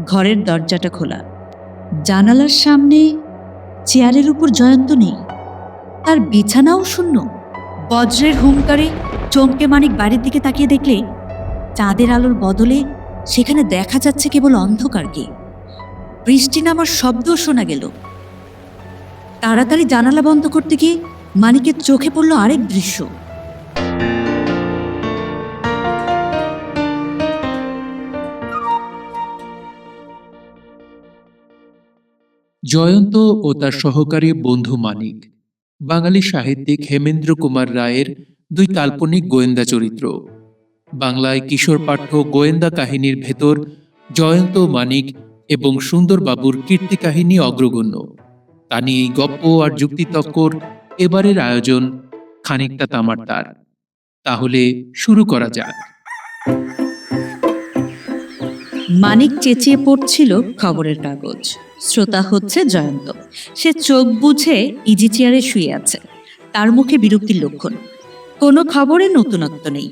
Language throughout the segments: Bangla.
ঘরের দরজাটা খোলা, জানালার সামনে চেয়ারের উপর জয়ন্ত নেই, তার বিছানাও শূন্য। বজ্রের হুংকারে চমকে মানিক বাড়ির দিকে তাকিয়ে দেখলে চাঁদের আলোর বদলে সেখানে দেখা যাচ্ছে কেবল অন্ধকারকে। বৃষ্টি নামার শব্দও শোনা গেল। তাড়াতাড়ি জানালা বন্ধ করতে গিয়ে মানিকের চোখে পড়ল আরেক দৃশ্য। জয়ন্ত ও তার সহকারী বন্ধু মানিক বাঙালি সাহিত্যিক হেমেন্দ্র কুমার রায়ের দুই কাল্পনিক গোয়েন্দা চরিত্র। বাংলায় কিশোর পাঠ্য গোয়েন্দা কাহিনীর ভেতর জয়ন্ত, মানিক এবং সুন্দরবাবুর কীর্তি কাহিনী অগ্রগণ্য। তা নিয়ে এই গপ্প আর যুক্তিতক্কর এবারের আয়োজন খানিকটা তামার তার। তাহলে শুরু করা যাক। মানিক চেঁচিয়ে পড়ছিল খবরের কাগজ। শ্রোতা হচ্ছে জয়ন্ত। সে চোখ বুঝে ইজি চেয়ারে শুয়ে আছে, তার মুখে বিরক্তির লক্ষণ। কোনো খবরে নতুনত্ব নেই।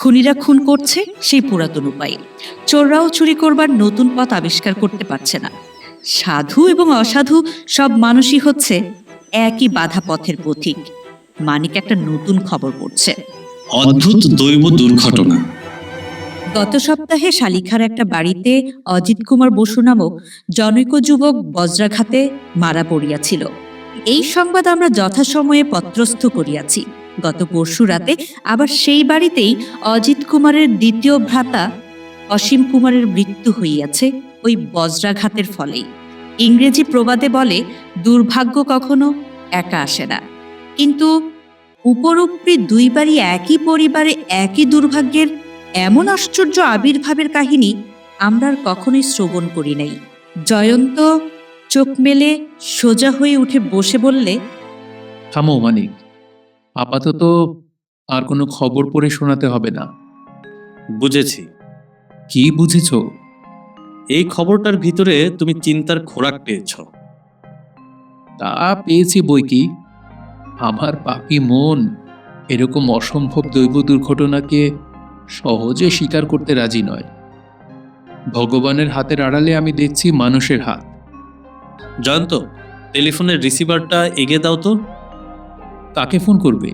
খুনিরা খুন করছে সেই পুরাতন উপায়ে, চোররাও চুরি করবার নতুন পথ আবিষ্কার করতে পারছে না। সাধু এবং অসাধু সব মানুষই হচ্ছে একই বাধা পথের পথিক। মানিক একটা নতুন খবর পড়ছে। অদ্ভুত দৈব দুর্ঘটনা। গত সপ্তাহে শালিখার একটা বাড়িতে অজিত কুমার বসু নামক জনৈক যুবক বজ্রাঘাতে মারা পড়িয়াছিল। এই সংবাদ আমরা যথাসময়ে পত্রস্থ করিয়াছি। গত পরশু রাতে আবার সেই বাড়িতেই অজিত কুমারের দ্বিতীয় ভ্রাতা অসীম কুমারের মৃত্যু হইয়াছে ওই বজ্রাঘাতের ফলেই। ইংরেজি প্রবাদে বলে, দুর্ভাগ্য কখনো একা আসে না। কিন্তু উপরোক্ত দুইবারই একই পরিবারে একই দুর্ভাগ্যের এমন আশ্চর্য আবির্ভাবের কাহিনী আমরা আর কখনোই শ্রবণ করি নাই। জয়ন্ত চোখ মেলে সোজা হয়ে উঠে বসে বললে, থামো মানিক, আপাতত আর কোনো খবর পড়ে শোনাতে হবে না। বুঝেছি। কি বুঝেছ? এই খবরটার ভিতরে তুমি চিন্তার খোরাক পেয়েছ। তা পেয়েছি বই কি। আমার পাপী মন এরকম অসম্ভব দৈব দুর্ঘটনাকে সহজে স্বীকার করতে রাজি নয়। ভগবানের হাতের আড়ালে আমি দেখছি মানুষের হাত। জয়ন্ত, টেলিফোনের রিসিভারটা এগিয়ে দাও তো। কাকে ফোন করবে?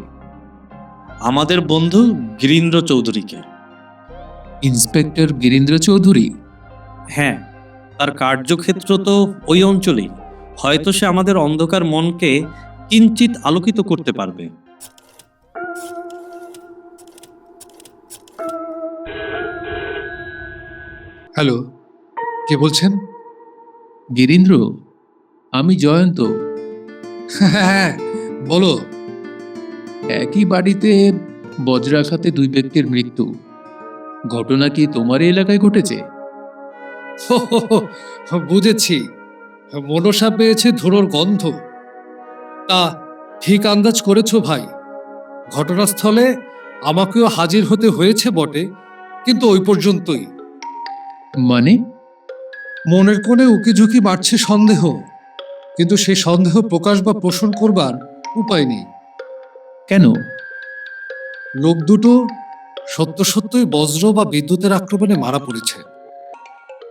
আমাদের বন্ধু গিরীন্দ্র চৌধুরীকে। ইন্সপেক্টর গিরীন্দ্র চৌধুরী? হ্যাঁ, তার কার্যক্ষেত্র তো ওই অঞ্চলেই। হয়তো সে আমাদের অন্ধকার মনকে কিঞ্চিত আলোকিত করতে পারবে। হ্যালো, কে বলছেন? গিরীন্দ্র, আমি জয়ন্ত। হ্যাঁ, বলো। একই বাড়িতে বজ্রাঘাতে দুই ব্যক্তির মৃত্যু। ঘটনা কি তোমার এলাকায় ঘটেছে? বুঝেছি, মনসা পেয়েছে ধুলোর গন্ধ। তা ঠিক আন্দাজ করেছো ভাই। ঘটনাস্থলে আমাকেও হাজির হতে হয়েছে বটে, কিন্তু ওই পর্যন্তই। মানে? মনের কোণে উকিঝুঁকি বাড়ছে সন্দেহ, কিন্তু সেই সন্দেহ প্রকাশ বা পোষণ করবার উপায় নেই। কেন? লোক দুটো সত্য সত্যই বজ্র বা বিদ্যুতের আক্রমণে মারা পড়েছে।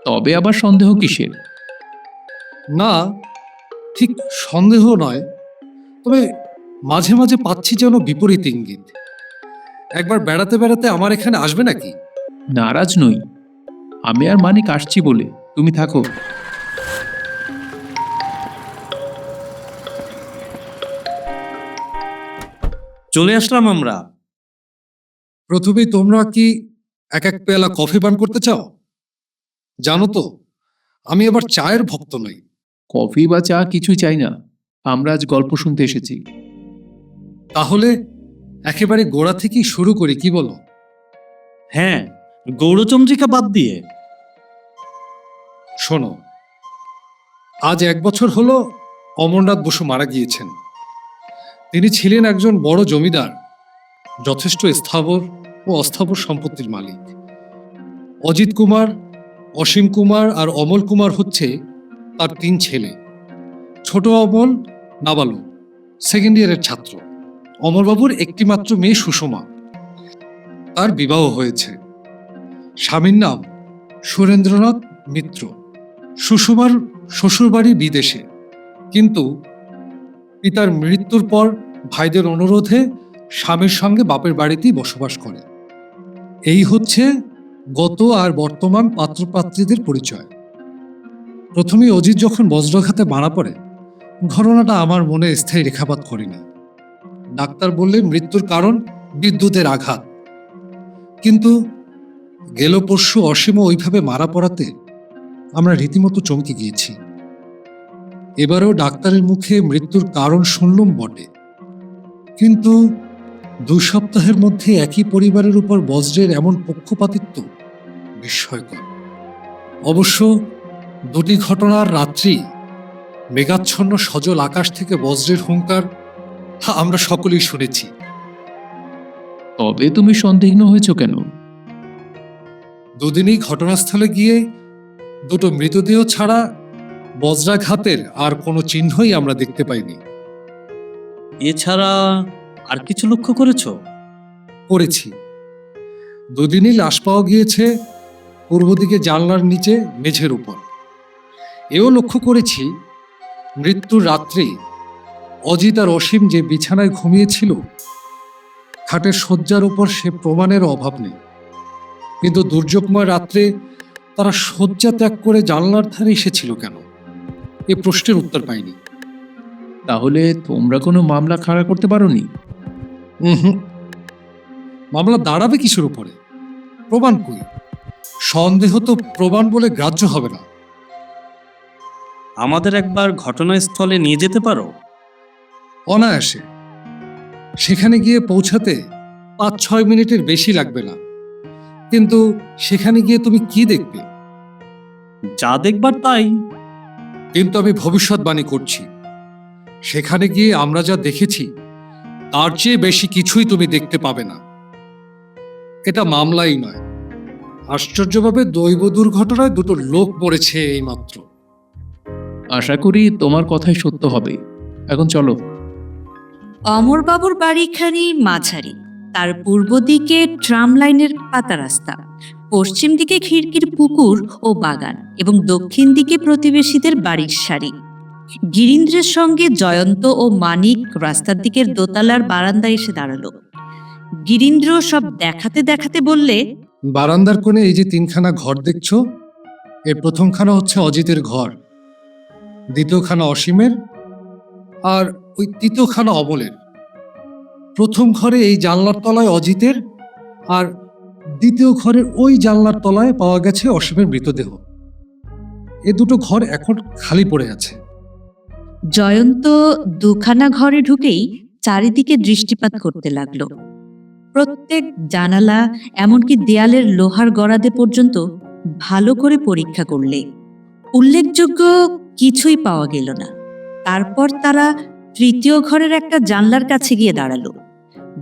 তবে আবার সন্দেহ কিসের? না, ঠিক সন্দেহ নয়, তবে মাঝে মাঝে পাচ্ছি যেন বিপরীত ইঙ্গিত। একবার বেড়াতে বেড়াতে আমার এখানে আসবে নাকি? নারাজ নই, আমি আর মানিক আসছি বলে, তুমি থাকো। চলে আসলাম আমরা। প্রথমেই তোমরা কি এক এক পেয়ালা কফি পান করতে চাও? জানো তো, আমি আবার চায়ের ভক্ত নই। কফি বা চা কিছুই চাই না, আমরা আজ গল্প শুনতে এসেছি। তাহলে একেবারে গোড়া থেকেই শুরু করি, কি বলো? হ্যাঁ, গৌরচন্দ্রিকা বাদ দিয়ে। শোনো, আজ 1 বছর হলো অমরনাথ বসু মারা গিয়েছেন। তিনি ছিলেন একজন বড় জমিদার, যথেষ্ট স্থাবর ও অস্থাবর সম্পত্তির মালিক। অজিত কুমার, অসীম কুমার আর অমল কুমার হচ্ছে তার 3 ছেলে। ছোট অমল নাবালক, সেকেন্ড ইয়ারের ছাত্র। অমরবাবুর একটি মাত্র মেয়ে সুষমা, তার বিবাহ হয়েছে। স্বামীর নাম সুরেন্দ্রনাথ মিত্র। সুষমার শ্বশুরবাড়ি বিদেশে, কিন্তু পিতার মৃত্যুর পর ভাইদের অনুরোধে স্বামীর সঙ্গে বাপের বাড়িতেই বসবাস করে। এই হচ্ছে গত আর বর্তমান পাত্রপাত্রীদের পরিচয়। প্রথমে অজিত যখন বজ্রাঘাতে মারা পড়ে, ঘটনাটা আমার মনে স্থায়ী রেখাপাত করেনি। ডাক্তার বললেন মৃত্যুর কারণ বিদ্যুতের আঘাত, কিন্তু গেল পরশু অসীম ওইভাবে মারা পড়াতে আমরা রীতিমতো চমকে গিয়েছি। এবারেও ডাক্তারের মুখে মৃত্যুর কারণ শুনলাম বটে, কিন্তু 2 সপ্তাহের মধ্যে একই পরিবারের উপর বজ্রের এমন পক্ষপাতিত্ব বিস্ময়কর। অবশ্য দুটি ঘটনার রাত্রি মেঘাচ্ছন্ন সজল আকাশ থেকে বজ্রের হুঙ্কার আমরা সকলেই শুনেছি। তবে তুমি সন্দিগ্ধ হয়েছ কেন? দুদিনই ঘটনাস্থলে গিয়ে দুটো মৃতদেহ ছাড়া বজ্রাঘাতের আর কোনো চিহ্নই আমরা দেখতে পাইনি। এছাড়া আর কিছু লক্ষ্য করেছো? করেছি, দুদিনই লাশ পাওয়া গিয়েছে পূর্ব দিকে জানলার নিচে মেঝের উপর। এও লক্ষ্য করেছি মৃত্যুর রাত্রি অজিত আর অসীম যে বিছানায় ঘুমিয়েছিল, খাটের শয্যার উপর সে প্রমাণের অভাব নেই, কিন্তু দুর্যোগময় রাত্রে তারা শয্যা ত্যাগ করে জানলার ধারে এসেছিল কেন, এ প্রশ্নের উত্তর পাইনি। তাহলে তোমরা কোনো মামলা খাড়া করতে পারোনি? হুম, মামলা দাঁড়াবে কিসের উপরে? প্রমাণ কই? সন্দেহ তো প্রমাণ বলে গ্রাহ্য হবে না। আমাদের একবার ঘটনাস্থলে নিয়ে যেতে পারো? অনায়াসে। সেখানে গিয়ে পৌঁছাতে 5-6 মিনিটের বেশি লাগবে না, কিন্তু সেখানে গিয়ে তুমি কি দেখবে? যা দেখবার তাই। কিন্তু আমি ভবিষ্যৎবাণী করছি, সেখানে গিয়ে আমরা যা দেখেছি তার চেয়ে বেশি কিছুই তুমি দেখতে পাবে না। এটা মামলাই নয়, আশ্চর্যভাবে দৈব দুর্ঘটনায় দুটো লোক মরেছে এইমাত্র। আশা করি তোমার কথাই সত্য হবে। এখন চলো। অমরবাবুর বাড়িখানি মাঝারি, তার পূর্ব দিকে ট্রাম লাইনের পাতা রাস্তা, পশ্চিম দিকে খিড়কির পুকুর ও বাগান, এবং দক্ষিণ দিকে প্রতিবেশীদের বাড়ির সারি। গিরীন্দ্রের সঙ্গে জয়ন্ত ও মানিক রাস্তার দিকের দোতলার বারান্দায় এসে দাঁড়ালো। গিরীন্দ্র সব দেখাতে দেখাতে বললে, বারান্দার কোণে এই যে 3খানা ঘর দেখছো, এর প্রথমখানা হচ্ছে অজিতের ঘর, দ্বিতীয়খানা অসীমের, আর ওই তৃতীয়খানা অমলের। প্রথম ঘরে এই জানলার তলায় অজিতের, আর দ্বিতীয় ঘরের ওই জানলার তলায় পাওয়া গেছে অসীমের মৃতদেহ। এ দুটো ঘর এখন খালি পড়ে আছে। জয়ন্ত 2খানা ঘরে ঢুকেই চারিদিকে দৃষ্টিপাত করতে লাগলো। প্রত্যেক জানালা, এমনকি দেয়ালের লোহার গড়াদে পর্যন্ত ভালো করে পরীক্ষা করলে উল্লেখযোগ্য কিছুই পাওয়া গেল না। তারপর তারা তৃতীয় ঘরের একটা জানলার কাছে গিয়ে দাঁড়ালো।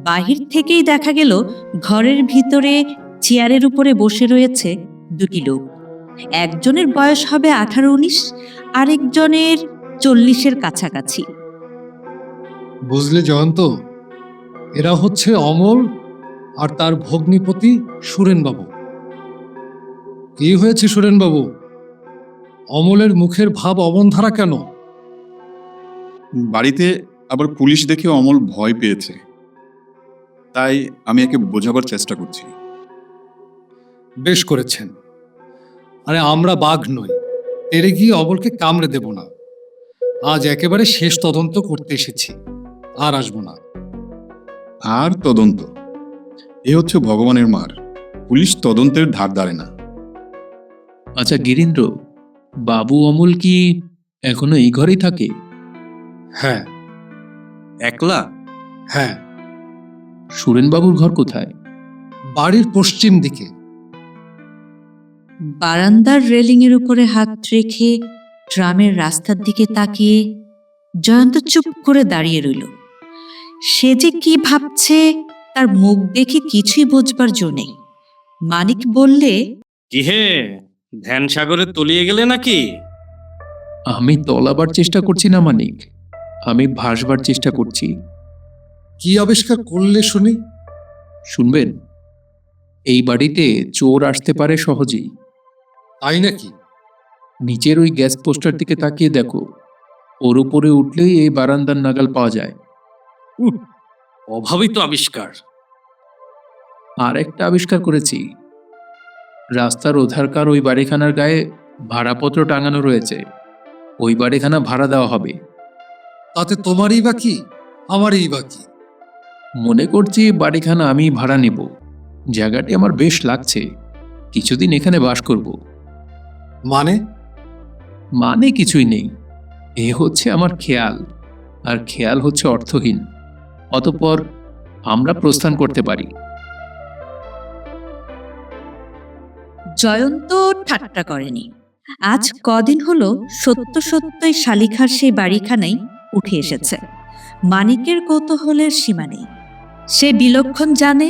বাহির থেকেই দেখা গেল ঘরের ভিতরে চেয়ারের উপরে বসে রয়েছে দুটি লোক। একজনের বয়স হবে 18-19, আরেকজনের 40-এর কাছাকাছি। বুঝলে জয়ন্ত, এরা হচ্ছে অমল আর তার ভগ্নিপতি সুরেনবাবু। কি হয়েছে সুরেনবাবু? অমলের মুখের ভাব অমনধারা কেন? বাড়িতে আবার পুলিশ দেখে অমল ভয় পেয়েছে, তাই আমি একে বোঝাবার চেষ্টা করছি। বেশ করেছেন। আরে আমরা বাঘ নই, তেরে গিয়ে অমলকে কামড়ে দেব না। আজ একেবারে শেষ তদন্ত করতে এসেছি, আর আসবো না। আর তদন্ত? এ হচ্ছে ভগবানের মার, পুলিশ তদন্তের ধার ধারে না। আচ্ছা গিরীন্দ্র, বাবু অমল কি এখনো এই ঘরেই থাকে? হ্যাঁ একলা? হ্যাঁ, সুরেনবাবুর ঘর কোথায়? বাড়ির পশ্চিম দিকে। বারান্দার রেলিংয়ের উপরে হাত রেখে ট্রামের রাস্তার দিকে তাকিয়ে জয়ন্ত চুপ করে দাঁড়িয়ে রইল। সে যে কি ভাবছে তার মুখ দেখে কিছুই বোঝবার জো নেই। মানিক বললে, কি হে, ধ্যান সাগরে তলিয়ে গেলে নাকি? আমি তলাবার চেষ্টা করছি না মানিক, আমি ভাসবার চেষ্টা করছি। কি আবিষ্কার করলে শুনি? শুনবেন? এই বাড়িতে চোর আসতে পারে সহজেই। তাই নাকি? নিচের ওই গ্যাস পোস্টার দিকে তাকিয়ে দেখো, ওর উপরে উঠলেই এই বারান্দার নাগাল পাওয়া যায়। অভাবিত আবিষ্কার। আর একটা আবিষ্কার করেছি, রাস্তার ওধারকার ওই বাড়িখানার গায়ে ভাড়াপত্র টাঙানো রয়েছে। ওই বাড়িখানা ভাড়া দেওয়া হবে। তাতে তোমারই বা কি, আমারই বা কি? মনে করছি বাড়িখানা আমি ভাড়া নেব। জায়গাটি আমার বেশ লাগছে, কিছুদিন এখানে বাস করব। মানে? মানে কিছুই নেই, এ হচ্ছে আমার খেয়াল, আর খেয়াল হচ্ছে অর্থহীন। অতঃপর আমরা প্রস্থান করতে পারি। জয়ন্ত ঠাট্টা করেনি। আজ কদিন হলো সত্য সত্যই শালিখার সেই বাড়িখানাই উঠে এসেছে। মানিকের কৌতূহলের সীমা নেই। সে বিলক্ষণ জানে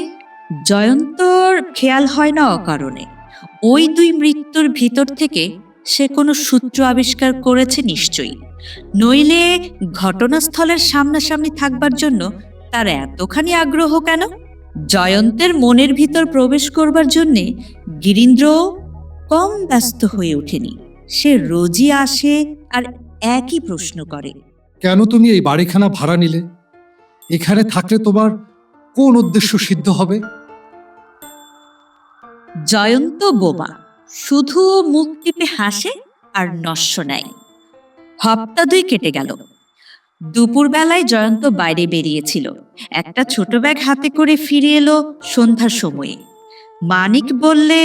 জয়ন্তর খেয়াল হয় না অকারণে। ওই দুই মৃত্যুর ভিতর থেকে সে কোনো সূত্র আবিষ্কার করেছে নিশ্চয়ই, নইলে ঘটনাস্থলের সামনাসামনি থাকবার জন্য তার এতখানি আগ্রহ কেন? জয়ন্তের মনের ভিতর প্রবেশ করবার জন্যে গিরীন্দ্র কম ব্যস্ত হয়ে ওঠেনি। সে রোজই আসে আর একই প্রশ্ন করে। কেন তুমি এই বাড়িখানা ভাড়া নিলে? এখানে থাকলে তোমার কোন উদ্দেশ্য সিদ্ধ হবে? জয়ন্ত বোবা, শুধু মুখ টিপে হাসে আর নস্য নেয়। হপ্তা দুই কেটে গেল। দুপুরবেলায় জয়ন্ত বাইরে বেরিয়েছিল। একটা ছোট ব্যাগ হাতে করে ফিরে এলো সন্ধ্যার সময়ে। মানিক বললে,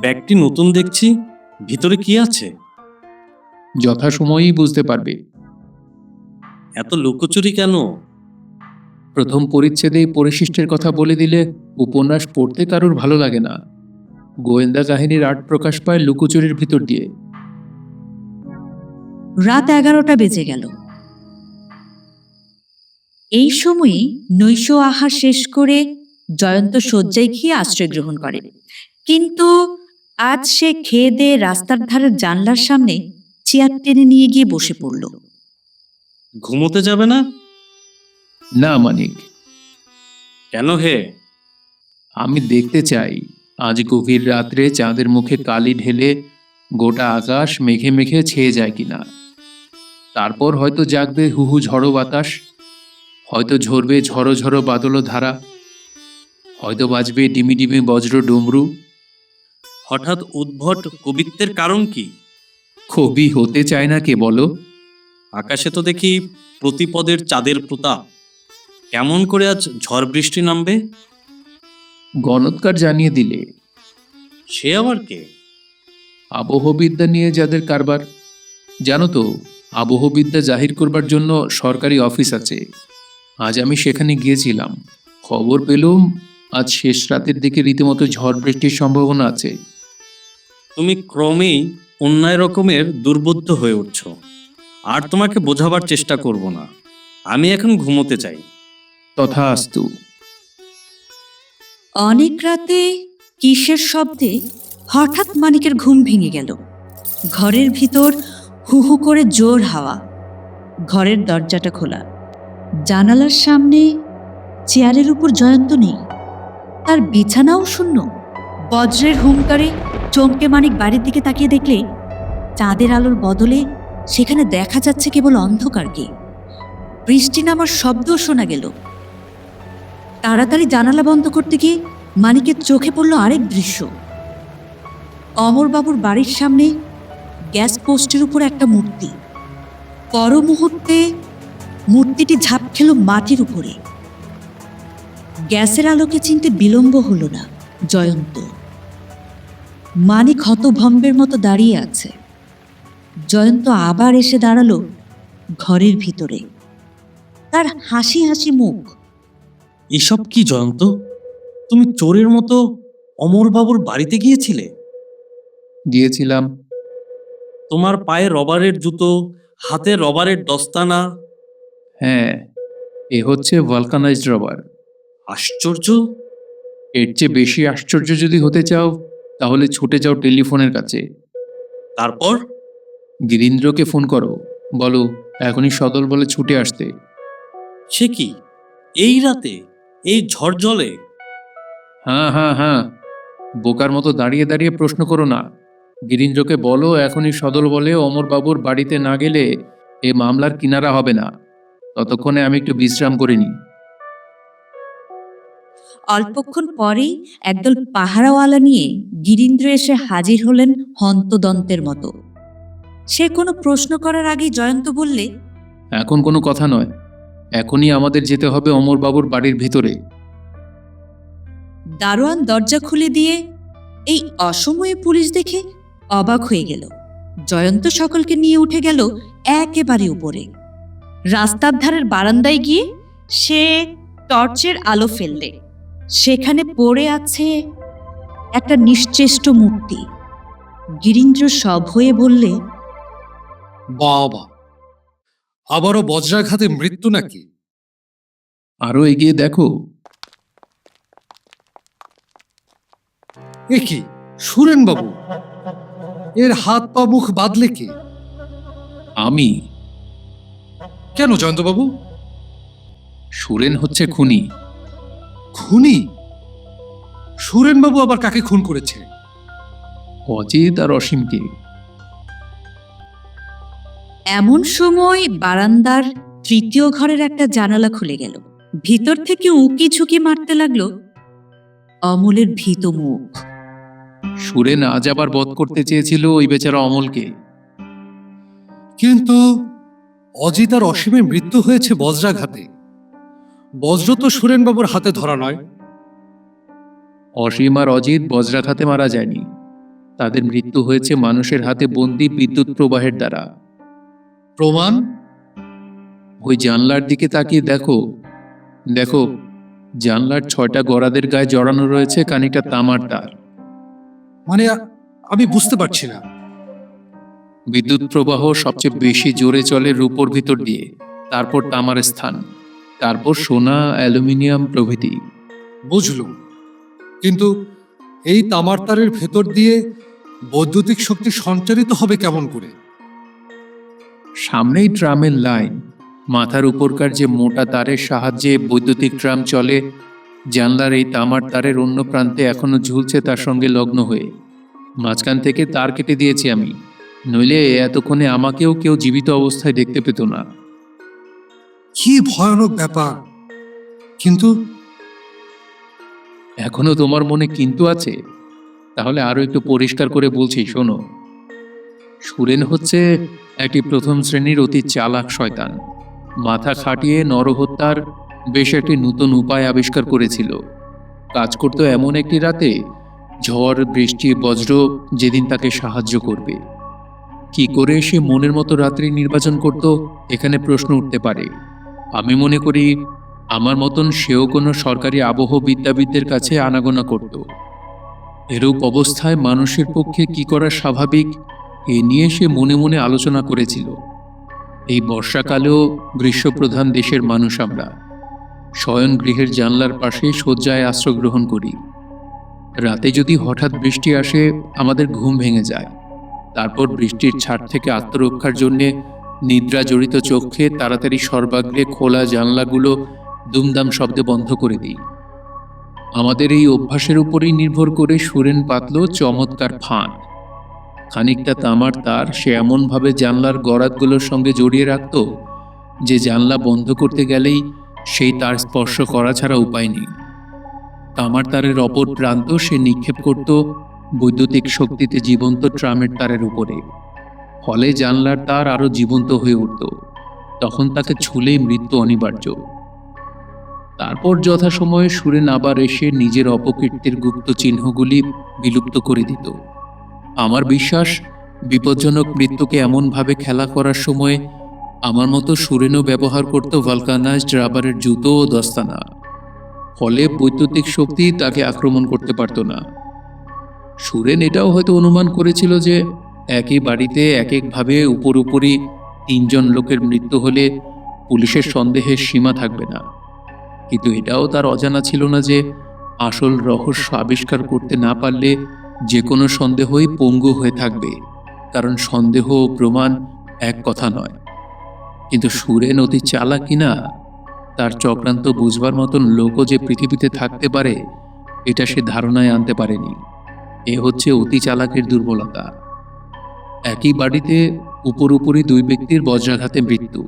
ব্যাগটি নতুন দেখছি, ভিতরে কি আছে? যথাসময়েই বুঝতে পারবে। এত লুকোচুরি কেন? প্রথম পরিচ্ছেদে পরিশিষ্টের কথা বলে দিলে উপন্যাস পড়তে কারোর ভালো লাগে না। গোয়েন্দা কাহিনীর আর্ট প্রকাশ পায় লুকোচুরির ভিতর দিয়ে। রাত 11টা বেজে গেল। এই সময়ে নৈশ আহার শেষ করে জয়ন্ত শয্যায় খেয়ে আশ্রয় গ্রহণ করে। কিন্তু আজ সে খেয়ে দিয়ে রাস্তার ধারের জানলার সামনে চেয়ার টেনে নিয়ে গিয়ে বসে পড়ল। ঘুমোতে যাবে না? না মানিক, কেন হে? আমি দেখতে চাই আজ গভীর রাত্রে চাঁদের মুখে কালি ঢেলে গোটা আকাশ মেঘে মেঘে ছেয়ে যায় কিনা। তারপর হয়তো জাগবে হুহু ঝড়ো বাতাস, হয়তো ঝরবে ঝড়ো ঝড়ো বাদল ধারা, হয়তো বাজবে ডিমি ডিমি বজ্র ডমরু। হঠাৎ উদ্ভট কবিত্বের কারণ কি? কবি হতে চায় না কে বলো? আকাশে তো দেখি প্রতিপদের চাঁদের প্রতাপ। কেমন করে আজ ঝড় বৃষ্টি নামবে? গণৎকার জানিয়ে দিলে। সে আবার কে? আবহবিদ্যা নিয়ে যাদের কারবার। জানো তো, আবহবিদ্যা জাহির করবার জন্য সরকারি অফিস আছে। আজ আমি সেখানে গিয়েছিলাম, খবর পেলুম আজ শেষ রাতের দিকে রীতিমতো ঝড় বৃষ্টির সম্ভাবনা আছে। তুমি ক্রমেই অন্যায় রকমের দুর্বোধ্য হয়ে উঠছ। আর তোমাকে বোঝাবার চেষ্টা করব না। আমি এখন ঘুমোতে চাই। তথাস্তু। অনেক রাতে কিসের শব্দে হঠাৎ মানিকের ঘুম ভেঙে গেল। ঘরের ভিতর হু হু করে জোর হাওয়া। ঘরের দরজাটা খোলা। জানালার সামনে চেয়ারের উপর জয়ন্ত নেই, তার বিছানাও শূন্য। বজ্রের হুংকারে চমকে মানিক বাড়ির দিকে তাকিয়ে দেখলে চাঁদের আলোর বদলে সেখানে দেখা যাচ্ছে কেবল অন্ধকারকে। বৃষ্টি নামার শব্দও শোনা গেল। তাড়াতাড়ি জানালা বন্ধ করতে গিয়ে মানিকের চোখে পড়ল আরেক দৃশ্য। অমরবাবুর বাড়ির সামনে গ্যাস পোস্টের উপর একটা মূর্তি। পর মুহূর্তে মূর্তিটি ঝাঁপ খেল মাটির উপরে। গ্যাসের আলোকে চিনতে বিলম্ব হলো না জয়ন্ত। মানিক হতভম্বের মতো দাঁড়িয়ে আছে। জয়ন্ত আবার এসে দাঁড়ালো ঘরের ভিতরে। তার হাসি হাসি মুখ। এসব কি জয়ন্ত? তুমি চোরের মতো অমরবাবুর বাড়িতে গিয়েছিলে? গিয়েছিলাম। তোমার পায়ে রবারের জুতো, হাতে রবারের দস্তানা। হ্যাঁ, এ হচ্ছে ভলকানাইজড রবার। আশ্চর্য! এর চেয়ে বেশি আশ্চর্য যদি হতে চাও তাহলে ছুটে যাও টেলিফোনের কাছে। তারপর? গিরীন্দ্রকে ফোন করো, বলো এখনই সদল বলে ছুটে আসতে। সে কি, এই রাতে, এই ঝড় জলে? হ্যাঁ হ্যাঁ হ্যাঁ, বোকার মতো দাঁড়িয়ে দাঁড়িয়ে প্রশ্ন করো না। গিরীন্দ্রকে বলো এখনই সদল বলে অমরবাবুর বাড়িতে না গেলে এ মামলার কিনারা হবে না। ততক্ষণে আমি একটু বিশ্রাম করে নিই। অল্পক্ষণ পরেই একদল পাহারাওয়ালা নিয়ে গিরীন্দ্র এসে হাজির হলেন হন্তদন্তের মতো। সে কোনো প্রশ্ন করার আগেই জয়ন্ত বললে, এখন কোনো কথা নয়, এখনই আমাদের যেতে হবে অমরবাবুর বাড়ির ভিতরে। দারোয়ান দরজা খুলে দিয়ে এই অসময়ে পুলিশ দেখে অবাক হয়ে গেল। জয়ন্ত সকলকে নিয়ে উঠে গেল একেবারে উপরে। রাস্তার ধারের বারান্দায় গিয়ে সে টর্চের আলো ফেললে সেখানে পড়ে আছে একটা নিশ্চেষ্ট মূর্তি। গিরীন্দ্র সব হয়ে বললে, বাবা, আবারও বজ্রাঘাতে মৃত্যু নাকি? আরো এগিয়ে দেখো। এ কি সুরেন বাবু? এর হাত পা মুখ বাঁধলে কে? আমি। কেন জয়ন্ত বাবু? সুরেন হচ্ছে খুনি। খুনি? সুরেন বাবু আবার কাকে খুন করেছে? অজিত আর অসীমকে। এমন সময় বারান্দার তৃতীয় ঘরের একটা জানালা খুলে গেল। ভিতর থেকে উকি ঝুঁকি মারতে লাগলো অমলের ভীত মুখ। সুরেন আজ আবার বধ করতে চেয়েছিল ওই বেচারা অমলকে। কিন্তু অজিত আর অসীমের মৃত্যু হয়েছে বজ্রাঘাতে। বজ্র তো সুরেন বাবুর হাতে ধরা নয়। অসীম আর অজিত বজ্রাঘাতে মারা যায়নি, তাদের মৃত্যু হয়েছে মানুষের হাতে বন্দি বিদ্যুৎ প্রবাহের দ্বারা। প্রমাণ? ওই জানলার দিকে তাকিয়ে দেখো। দেখো, জানলার 6টা গরাদের গায়ে জড়ানো রয়েছে খানিকটা তামার তার। মানে আমি বুঝতে পারছি না। বিদ্যুৎ প্রবাহ সবচেয়ে বেশি জোরে চলে রূপোর ভিতর দিয়ে, তারপর তামার স্থান, তারপর সোনা, অ্যালুমিনিয়াম প্রভৃতি। বুঝলুম, কিন্তু এই তামার তারের ভেতর দিয়ে বৈদ্যুতিক শক্তি সঞ্চারিত হবে কেমন করে? সামনেই ট্রামের লাইন, মাথার উপরকার যে মোটা তারের সাহায্যে বৈদ্যুতিক ট্রাম চলে, জানলার এই তামার তারের অন্য প্রান্তে এখনো ঝুলছে তার সঙ্গে লগ্ন হয়ে। মাঝখান থেকে তার কেটে দিয়েছি আমি, নইলে এতক্ষণে আমাকেও কেউ জীবিত অবস্থায় দেখতে পেত না। কি ভয়ানক ব্যাপার! কিন্তু এখনো তোমার মনে কিন্তু আছে? তাহলে আরো একটু পরিষ্কার করে বলছি, শোনো। সুরেন হচ্ছে একটি প্রথম শ্রেণীর অতি চালাক শয়তান। মাথা খাটিয়ে নরহত্যার বেশ একটি নতুন উপায় আবিষ্কার করেছিল। কাজ করতো এমন একটি রাতে, ঝড়, বৃষ্টি, বজ্র যেদিন তাকে সাহায্য করবে। কি করে সে মনের মতো রাত্রি নির্বাচন করত, এখানে প্রশ্ন উঠতে পারে। আমি মনে করি আমার মতন সেও কোনো সরকারি আবহবিদ্যাবিদদের কাছে আনাগোনা করত। এরূপ অবস্থায় মানুষের পক্ষে কি করা স্বাভাবিক, এ নিয়ে সে মনে মনে আলোচনা করেছিল। এই বর্ষাকালেও গ্রীষ্মপ্রধান দেশের মানুষ আমরা শয়ন গৃহের জানলার পাশে শয্যায় আশ্রয় গ্রহণ করি। রাতে যদি হঠাৎ বৃষ্টি আসে, আমাদের ঘুম ভেঙে যায়। তারপর বৃষ্টির ছাট থেকে আত্মরক্ষার জন্যে নিদ্রা জড়িত চোখে তাড়াতাড়ি সর্বাগ্রে খোলা জানলাগুলো দুমদাম শব্দে বন্ধ করে দিই। আমাদের এই অভ্যাসের উপরেই নির্ভর করে সুরেন পাতল চমৎকার ফাঁদ। খানিকটা তামার তার সে এমনভাবে জানলার গরাদগুলোর সঙ্গে জড়িয়ে রাখত যে জানলা বন্ধ করতে গেলেই সেই তার স্পর্শ করা ছাড়া উপায় নেই। তামার তারের অপর প্রান্ত সে নিক্ষেপ করত বৈদ্যুতিক শক্তিতে জীবন্ত ট্রামের তারের উপরে। ফলে জানলার তার আরো জীবন্ত হয়ে উঠত। তখন তাকে ছুলেই মৃত্যু অনিবার্য। তারপর যথাসময়ে সুরেন আবার এসে নিজের অপকীর্তির গুপ্ত চিহ্নগুলি বিলুপ্ত করে দিত। আমার বিশ্বাস, বিপজ্জনক মৃত্যুকে এমনভাবে খেলা করার সময় আমার মতো সুরেনও ব্যবহার করত ভালকানাইজড রাবারের জুতো ও দস্তানা। ফলে বৈদ্যুতিক শক্তি তাকে আক্রমণ করতে পারত না। সুরেন এটাও হয়তো অনুমান করেছিল যে একই বাড়িতে এক একভাবে উপরি 3জন লোকের মৃত্যু হলে পুলিশের সন্দেহের সীমা থাকবে না। কিন্তু এটাও তার অজানা ছিল না যে আসল রহস্য আবিষ্কার করতে না পারলে যে কোনো সন্দেহই পঙ্গু হয়ে থাকবে, কারণ সন্দেহ ও প্রমাণ এক কথা নয়। কিন্তু সুরেন অতি চালাক কিনা, তার চক্রান্ত বুঝবার মতন লোকও যে পৃথিবীতে থাকতে পারে, এটা সে ধারণায় আনতে পারেনি। এ হচ্ছে অতি চালাকের দুর্বলতা। একই বাড়িতে উপরি দুই ব্যক্তির বজ্রাঘাতে মৃত্যু,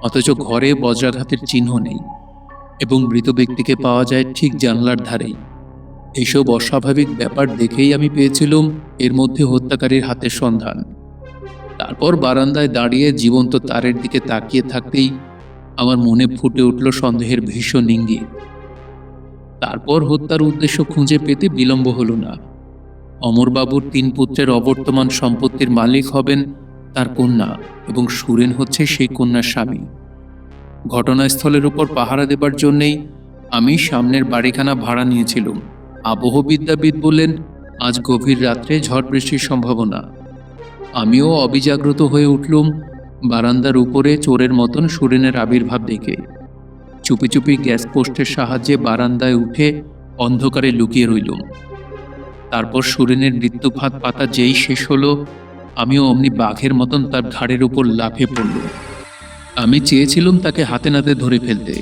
অথচ ঘরে বজ্রাঘাতের চিহ্ন নেই এবং মৃত ব্যক্তিকে পাওয়া যায় ঠিক জানলার ধারেই। এইসব অস্বাভাবিক ব্যাপার দেখেই আমি পেয়েছিলাম এর মধ্যে হত্যাকারীর হাতের সন্ধান। তারপর বারান্দায় দাঁড়িয়ে জীবন্ত তারের দিকে তাকিয়ে থাকতেই আমার মনে ফুটে উঠল সন্দেহের ভীষণ ইঙ্গিত। তারপর হত্যার উদ্দেশ্য খুঁজে পেতে বিলম্ব হলো না। অমরবাবুর 3 পুত্রের অবর্তমান সম্পত্তির মালিক হবেন তার কন্যা এবং সুরেন হচ্ছে সেই কন্যার স্বামী। ঘটনাস্থলের উপর পাহারা দেবার জন্যেই আমি সামনের বাড়িখানা ভাড়া নিয়েছিলাম। আবহবিদ্যাবিদ বললেন আজ গভীর রাত্রে ঝড় বৃষ্টির সম্ভাবনা। আমিও অবিজাগ্রত হয়ে উঠলুম বারান্দার উপরে চোরের মতন সুরেনের আবির্ভাব দেখে। চুপি চুপি গ্যাস পোস্টের সাহায্যে বারান্দায় উঠে অন্ধকারে লুকিয়ে রইলুম। তারপর সুরেনের মৃত্যুফাত পাতা যেই শেষ হলো, আমিও অমনি বাঘের মতন তার ঘাড়ের উপর লাফে পড়ল। আমি চেয়েছিলাম তাকে হাতে নাতে ধরে ফেলতে।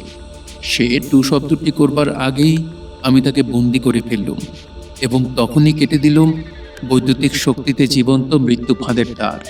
সে টু শব্দটি করবার আগেই আমি তাকে বন্দি করে ফেললুম এবং তখনই কেটে দিলুম বৈদ্যুতিক শক্তিতে জীবন্ত মৃত্যু ফাঁদের তার।